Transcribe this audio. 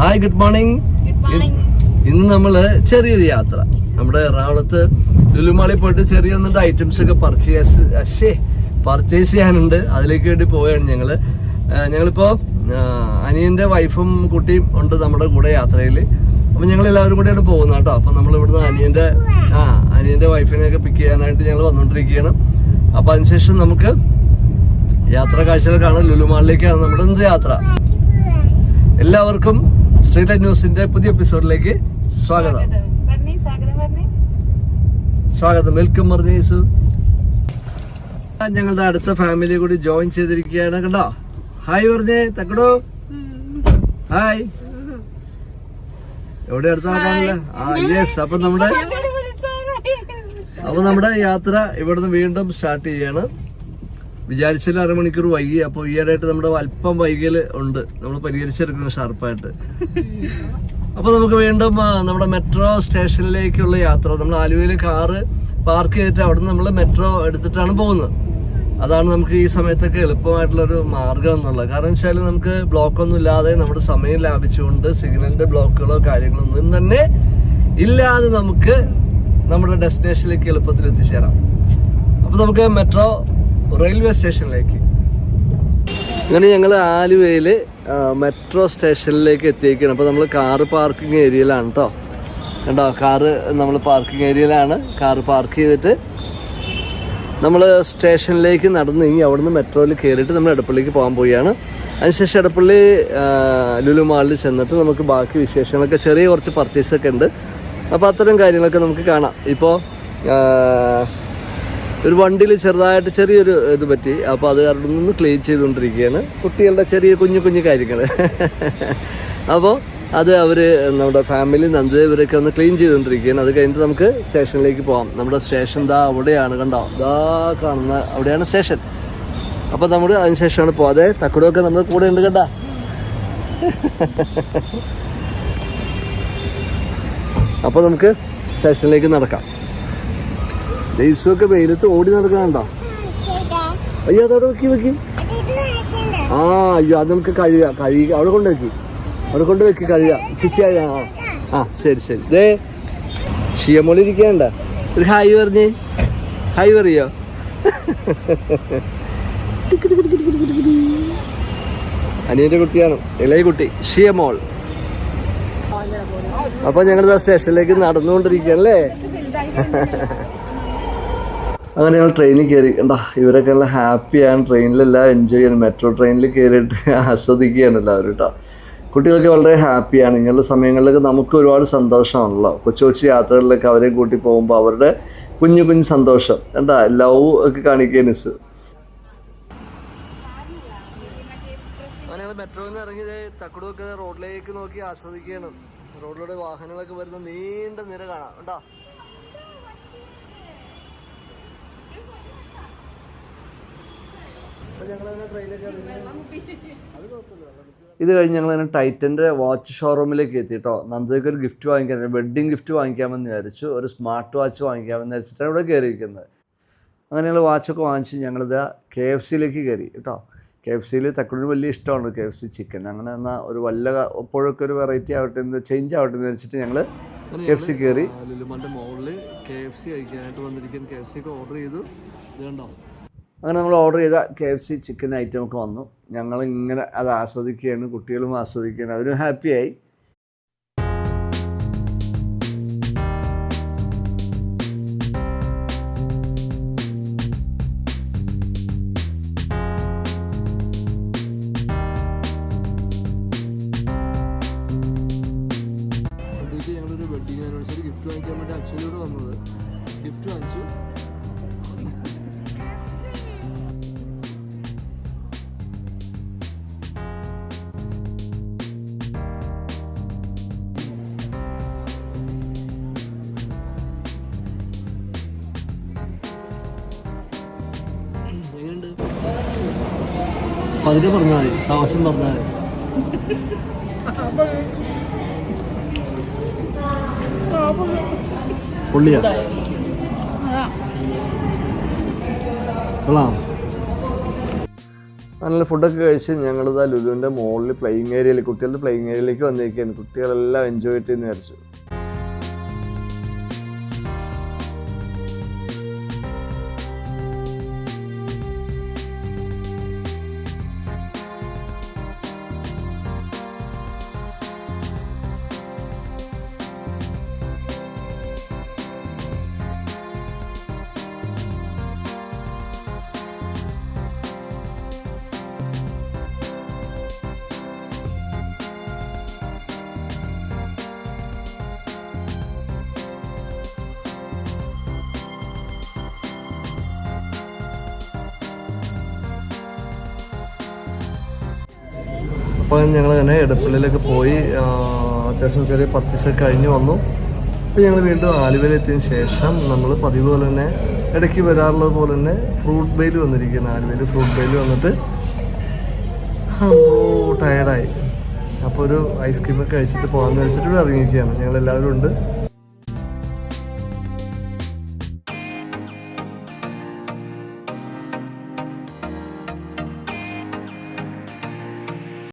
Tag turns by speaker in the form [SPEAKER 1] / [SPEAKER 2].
[SPEAKER 1] Hi, good morning. ഇന്ന് നമ്മള് ചെറിയൊരു യാത്ര നമ്മുടെ എറണാകുളത്ത് ലുലുമാളിൽ പോയിട്ട് ചെറിയ ഒന്നിട്ട് ഐറ്റംസ് ഒക്കെ പർച്ചേസ് ചെയ്യാനുണ്ട്. അതിലേക്ക് വേണ്ടി പോവുകയാണ് ഞങ്ങളിപ്പോ അനിയന്റെ വൈഫും കുട്ടിയും ഉണ്ട് നമ്മുടെ കൂടെ യാത്രയിൽ. അപ്പൊ ഞങ്ങൾ എല്ലാവരും കൂടെയാണ് പോകുന്നത് കേട്ടോ. അപ്പൊ നമ്മൾ ഇവിടുന്ന് അനിയന്റെ വൈഫിനെയൊക്കെ പിക്ക് ചെയ്യാനായിട്ട് ഞങ്ങൾ വന്നോണ്ടിരിക്കുകയാണ്. അപ്പൊ അതിനുശേഷം നമുക്ക് യാത്രാ കാഴ്ചകൾ കാണാൻ ലുലുമാളിലേക്കാണ് നമ്മുടെ ഇന്നത്തെ യാത്ര. എല്ലാവർക്കും സ്ട്രീറ്റ് ലൈറ്റ് ന്യൂസിന്റെ പുതിയ എപ്പിസോഡിലേക്ക് സ്വാഗതം. വെൽക്കം മർനീസു. ഞങ്ങളുടെ അടുത്ത ഫാമിലി കൂടി ജോയിൻ ചെയ്തിരിക്കുകയാണ്. കണ്ടോ, ഹായ് പറഞ്ഞേ തക്കടോ. ഹായ്, എവിടെ അടുത്താണല്ലേ? യെസ്. അപ്പൊ നമ്മുടെ യാത്ര ഇവിടുന്ന് വീണ്ടും സ്റ്റാർട്ട് ചെയ്യാണ്. വിചാരിച്ചാലും അരമണിക്കൂർ വൈകി. അപ്പോൾ ഈയിടെയായിട്ട് നമ്മുടെ അല്പം വൈകല് ഉണ്ട്, നമ്മൾ പരിഹരിച്ചെടുക്കണം ഷാർപ്പായിട്ട്. അപ്പൊ നമുക്ക് വീണ്ടും നമ്മുടെ മെട്രോ സ്റ്റേഷനിലേക്കുള്ള യാത്ര. നമ്മൾ ആലുവയിൽ കാറ് പാർക്ക് ചെയ്തിട്ട് അവിടെ നിന്ന് നമ്മൾ മെട്രോ എടുത്തിട്ടാണ് പോകുന്നത്. അതാണ് നമുക്ക് ഈ സമയത്തൊക്കെ എളുപ്പമായിട്ടുള്ളൊരു മാർഗം എന്നുള്ളത്. കാരണം വെച്ചാൽ നമുക്ക് ബ്ലോക്കൊന്നും ഇല്ലാതെ നമ്മുടെ സമയം ലാഭിച്ചുകൊണ്ട് സിഗ്നലിന്റെ ബ്ലോക്കുകളോ കാര്യങ്ങളൊന്നും തന്നെ ഇല്ലാതെ നമുക്ക് നമ്മുടെ ഡെസ്റ്റിനേഷനിലേക്ക് എളുപ്പത്തിൽ എത്തിച്ചേരാം. അപ്പൊ നമുക്ക് മെട്രോ റെയിൽവേ സ്റ്റേഷനിലേക്ക് അങ്ങനെ ഞങ്ങൾ ആലുവയില് മെട്രോ സ്റ്റേഷനിലേക്ക് എത്തിയിരിക്കുകയാണ്. അപ്പോൾ നമ്മൾ കാറ് പാർക്കിംഗ് ഏരിയയിലാണ് കേട്ടോ. കണ്ടോ, കാറ് നമ്മൾ പാർക്കിംഗ് ഏരിയയിലാണ്. കാറ് പാർക്ക് ചെയ്തിട്ട് നമ്മൾ സ്റ്റേഷനിലേക്ക് നടന്ന് ഇനി അവിടെ നിന്ന് മെട്രോയിൽ കയറിയിട്ട് നമ്മൾ എടപ്പള്ളിക്ക് പോകാൻ പോവുകയാണ്. അതിനുശേഷം എടപ്പള്ളി ലുലു മാളിൽ ചെന്നിട്ട് നമുക്ക് ബാക്കി വിശേഷങ്ങളൊക്കെ, ചെറിയ കുറച്ച് പർച്ചേസൊക്കെ ഉണ്ട്. അപ്പോൾ അത്തരം കാര്യങ്ങളൊക്കെ നമുക്ക് കാണാം. ഇപ്പോൾ ഒരു വണ്ടിയിൽ ചെറുതായിട്ട് ചെറിയൊരു ഇത് പറ്റി. അപ്പോൾ അത് അവിടെ നിന്ന് ക്ലീൻ ചെയ്തുകൊണ്ടിരിക്കുകയാണ്. കുട്ടികളുടെ ചെറിയ കുഞ്ഞു കാര്യങ്ങൾ. അപ്പോൾ അത് അവർ നമ്മുടെ ഫാമിലി നന്ദി ഇവരൊക്കെ ഒന്ന് ക്ലീൻ ചെയ്തുകൊണ്ടിരിക്കുകയാണ്. അത് കഴിഞ്ഞിട്ട് നമുക്ക് സ്റ്റേഷനിലേക്ക് പോകാം. നമ്മുടെ സ്റ്റേഷൻ ദാ അവിടെയാണ്, കണ്ടോ, ദാ കാണുന്ന അവിടെയാണ് സ്റ്റേഷൻ. അപ്പോൾ നമ്മൾ അതിനുശേഷമാണ് പോകാതെ തക്കടൊക്കെ നമ്മുടെ കൂടെ ഉണ്ട് കേട്ടാ. അപ്പോൾ നമുക്ക് സ്റ്റേഷനിലേക്ക് നടക്കാം. ദേശമൊക്കെ വെയിലത്ത് ഓടി നടക്കണുണ്ടോ? അയ്യോ, അതവിടെ വെക്കി. അയ്യോ, അത് നമുക്ക് കഴുകുക. അവിടെ കൊണ്ട് വെക്കി കഴുകുക. ചിച്ചിയായ ശരി. ദേ ഷിയമോളി ഇരിക്കണ്ട. ഒരു ഹായ് പറഞ്ഞേ. ഹായ് പറയോ? അനിയന്റെ കുട്ടിയാണ്, ഇളയ കുട്ടി ഷിയമോൾ. അപ്പൊ ഞങ്ങൾ സ്റ്റേഷനിലേക്ക് നടന്നുകൊണ്ടിരിക്കുകയല്ലേ. അങ്ങനെ ഞങ്ങൾ ട്രെയിനിൽ കയറി. കണ്ടാ, ഇവരൊക്കെ എല്ലാം ഹാപ്പിയാണ്. ട്രെയിനിലെല്ലാം എൻജോയ് ചെയ്യണം. മെട്രോ ട്രെയിനിൽ കയറിയിട്ട് ആസ്വദിക്കുകയാണ് എല്ലാവരും കേട്ടോ. കുട്ടികൾക്ക് വളരെ ഹാപ്പിയാണ്. ഇങ്ങനെയുള്ള സമയങ്ങളിലൊക്കെ നമുക്ക് ഒരുപാട് സന്തോഷമാണല്ലോ. കൊച്ചു യാത്രകളിലൊക്കെ അവരെ കൂട്ടി പോകുമ്പോൾ അവരുടെ കുഞ്ഞു സന്തോഷം കണ്ടാ, ലവ് ഒക്കെ കാണിക്കുകയാണ്. അങ്ങനെ മെട്രോയിൽ നിന്ന് ഇറങ്ങിയത് തക്കടൊക്കെ റോഡിലേക്ക് നോക്കി ആസ്വദിക്കുകയാണ്. റോഡിലൂടെ വാഹനങ്ങളൊക്കെ വരുന്ന നീണ്ട നിര കാണാം കേട്ടോ. ഇത് കഴിഞ്ഞ് ഞങ്ങൾ തന്നെ ടൈറ്റൻ്റെ വാച്ച് ഷോറൂമിലേക്ക് എത്തി കേട്ടോ. നന്ദയ്ക്ക് ഒരു ഗിഫ്റ്റ് വാങ്ങിക്കാൻ, വെഡ്ഡിങ് ഗിഫ്റ്റ് വാങ്ങിക്കാമെന്ന് വിചാരിച്ചു. ഒരു സ്മാർട്ട് വാച്ച് വാങ്ങിക്കാമെന്ന് വിചാരിച്ചിട്ടാണ് ഇവിടെ കയറിയിരിക്കുന്നത്. അങ്ങനെ ഞങ്ങൾ വാച്ചൊക്കെ വാങ്ങിച്ച് ഞങ്ങളിത് KFCയിലേക്ക് കയറി കേട്ടോ. KFCയിൽ തക്കുടിന് വലിയ ഇഷ്ടമാണ് KFC ചിക്കൻ. അങ്ങനെ എന്നാൽ ഒരു എപ്പോഴൊക്കെ ഒരു വെറൈറ്റി ആവട്ടെ, ചേഞ്ച് ആവട്ടെ എന്ന് വെച്ചിട്ട് ഞങ്ങൾ KFC കയറി. ലുലുമാളിൻ്റെ മുകളിൽ KFC കഴിക്കാനായിട്ട് വന്നിരിക്കുന്ന KFC ഒക്കെ ഓർഡർ ചെയ്തു. ഇതുണ്ടോ, അങ്ങനെ നമ്മൾ ഓർഡർ ചെയ്ത KFC ചിക്കൻ ഐറ്റം ഒക്കെ വന്നു. ഞങ്ങളിങ്ങനെ അത് ആസ്വദിക്കുകയാണ്. കുട്ടികളും ആസ്വദിക്കുകയാണ്, അവരും ഹാപ്പിയായി. ഞങ്ങളൊരു വെഡിങ് ആനിവേഴ്സറി ഗിഫ്റ്റ് വാങ്ങിക്കാൻ വേണ്ടി അച്ഛനോട് വന്നത്. ഗിഫ്റ്റ് വാങ്ങിച്ചു. പതിനെ പറഞ്ഞാൽ മതി, സാവകാശം പറഞ്ഞാൽ മതി. പുള്ളിയാ കൊള്ളാം. നല്ല ഫുഡൊക്കെ കഴിച്ച് ഞങ്ങളിതാ ലുലുവിൻ്റെ മുകളിൽ പ്ലേയിങ് ഏരിയയിൽ കുട്ടികളുടെ പ്ലേയിങ് ഏരിയയിലേക്ക് വന്നിരിക്കുകയാണ്. കുട്ടികളെല്ലാം എൻജോയ് ചെയ്യുന്ന വിചാരിച്ചു. അപ്പോൾ ഞങ്ങളങ്ങനെ എടപ്പള്ളിയിലൊക്കെ പോയി അത്യാവശ്യം ചെറിയ പർച്ചേസൊക്കെ കഴിഞ്ഞ് വന്നു. അപ്പോൾ ഞങ്ങൾ വീണ്ടും ആലുവയിലെത്തിയതിന് ശേഷം നമ്മൾ പതിവ് പോലെ തന്നെ ഇടയ്ക്ക് വരാറുള്ളത് പോലെ തന്നെ ഫ്രൂട്ട് ബെയിൽ വന്നിരിക്കുകയാണ്. ആലുവയിൽ ഫ്രൂട്ട് ബെയിൽ വന്നിട്ട് ടയർഡായി. അപ്പോൾ ഒരു ഐസ്ക്രീമൊക്കെ കഴിച്ചിട്ട് പോകാമെന്ന് വെച്ചിട്ട് ഇറങ്ങിയിരിക്കുകയാണ്. ഞങ്ങളെല്ലാവരും ഉണ്ട്.